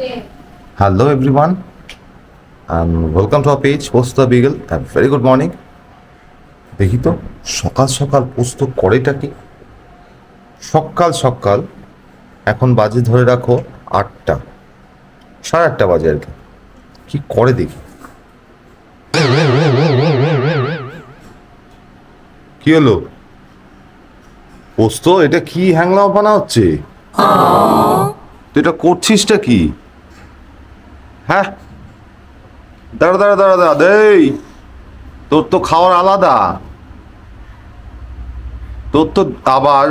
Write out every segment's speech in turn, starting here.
Hello everyone and welcome to our page Post the Beagle. A very good morning. দেখি তো সকাল সকাল পোস্ত করেটা কি? সকাল সকাল এখন বাজে ধরে রাখো 8টা, 8:30 বাজে আর কি করে দেখি। কি হলো? পোস্ত এটা কি হ্যাংলাও বানা হচ্ছে? তুই এটা করছিসটা কি? হ্যাঁ, দাঁড়া দাঁড়া দাঁড়া দাঁড়া দেই, তোর তো খাওয়ার আলাদা, তোর তো আবার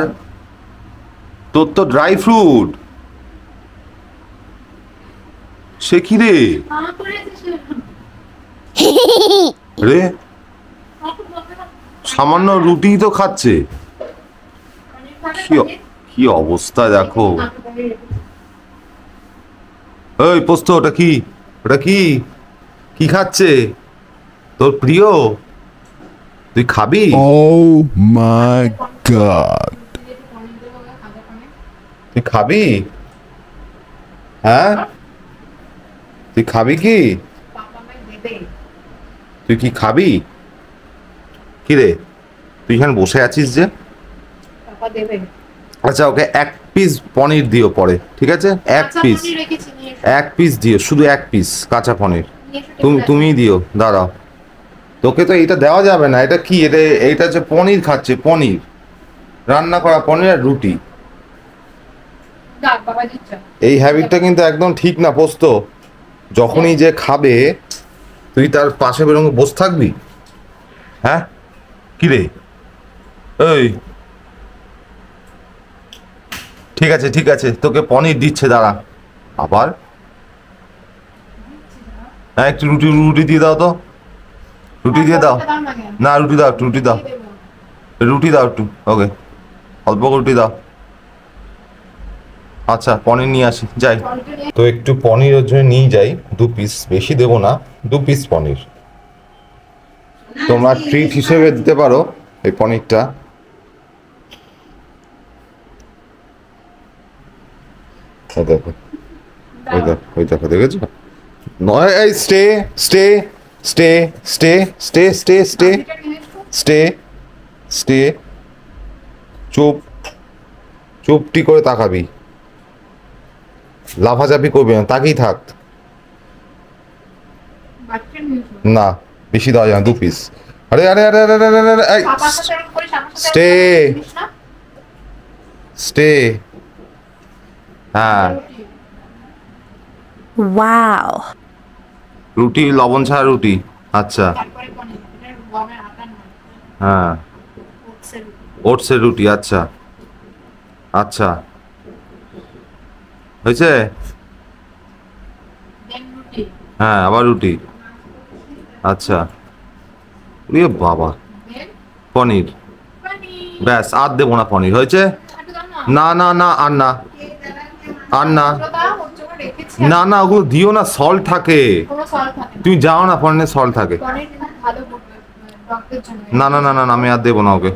তোর তো ড্রাই ফ্রুট। সে কি রে রে, সামান্য রুটি তো খাচ্ছে। কি অবস্থা দেখো। এই পোস্ত, ওটা কি? ওটা কি কি খাচ্ছে? তোর প্রিয়? তুই খাবি? Oh my god. তুই খাবি? হ্যাঁ, তুই খাবি কি? তুই কি খাবি? কি রে, তুই এখানে বসে আছিস যে? আচ্ছা, ওকে 1 পিস পনির দিও পরে, ঠিক আছে? 1 পিস দিও, শুধু 1 পিস কাঁচা পনির। তুমিই দিও, দাঁড়াও। তোকে তো এটা দেওয়া যাবে না। এটা কি? এটা হচ্ছে পনির খাচ্ছে, পনির রান্না করা পনির আর রুটি। এই হ্যাবিটটা কিন্তু একদম ঠিক না পোস্ত। যখনই যে খাবে তুই তার পাশে বেরোঙ্গে বসে থাকবি? হ্যাঁ, কি রে? এই ঠিক আছে ঠিক আছে, তোকে পনির দিচ্ছে, দাঁড়া। আবার হ্যাঁ, একটু রুটি দিয়ে দাও তো, রুটি দিয়ে দাও। না, রুটি দাও, একটু রুটি দাও, রুটি দাও একটু, ওকে অল্প রুটি দাও। আচ্ছা, পনির নিয়ে আসি, যাই তো একটু পনির ওর জন্য নিয়ে যাই, 2 পিস, বেশি দেবো না, 2 পিস পনির। তোমরা ট্রিট হিসেবে দিতে পারো এই পনিরটা। দেখো, ওই দেখো, দেখেছো? নয়, এই stay stay stay stay stay stay stay stay stay চুপ, চুপটি করে তাকাবি, লাফাচাপি করবি না, তাকিয়ে থাক। না, বেশি দেওয়া যায় না, 2 পিস। আরে আরে আরে আরে আরে আরে, এই স্টে স্টে। হ্যাঁ, ওয়াও, রুটি, লবণ ছাড়া রুটি। আচ্ছা, হ্যাঁ, ওটসের রুটি। আচ্ছা আচ্ছা, হয়েছে? হ্যাঁ, আবার রুটি। আচ্ছা, এ বাবা, পনির। ব্যাস, আর দেবো না পনির, হয়েছে? না না না, আর না, আর না, না না, ওগুলো দিও না, সল্ট থাকে। তুমি যাও না, পনিরে সল্ট থাকে। না না না না, আমি আর দেবো না ওকে,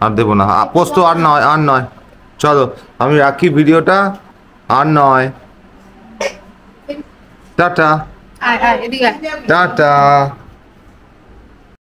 আর দেবো না। পোস্ত আর নয়, আর নয়, চলো আমি রাখি ভিডিওটা, আর নয়। Tata tata.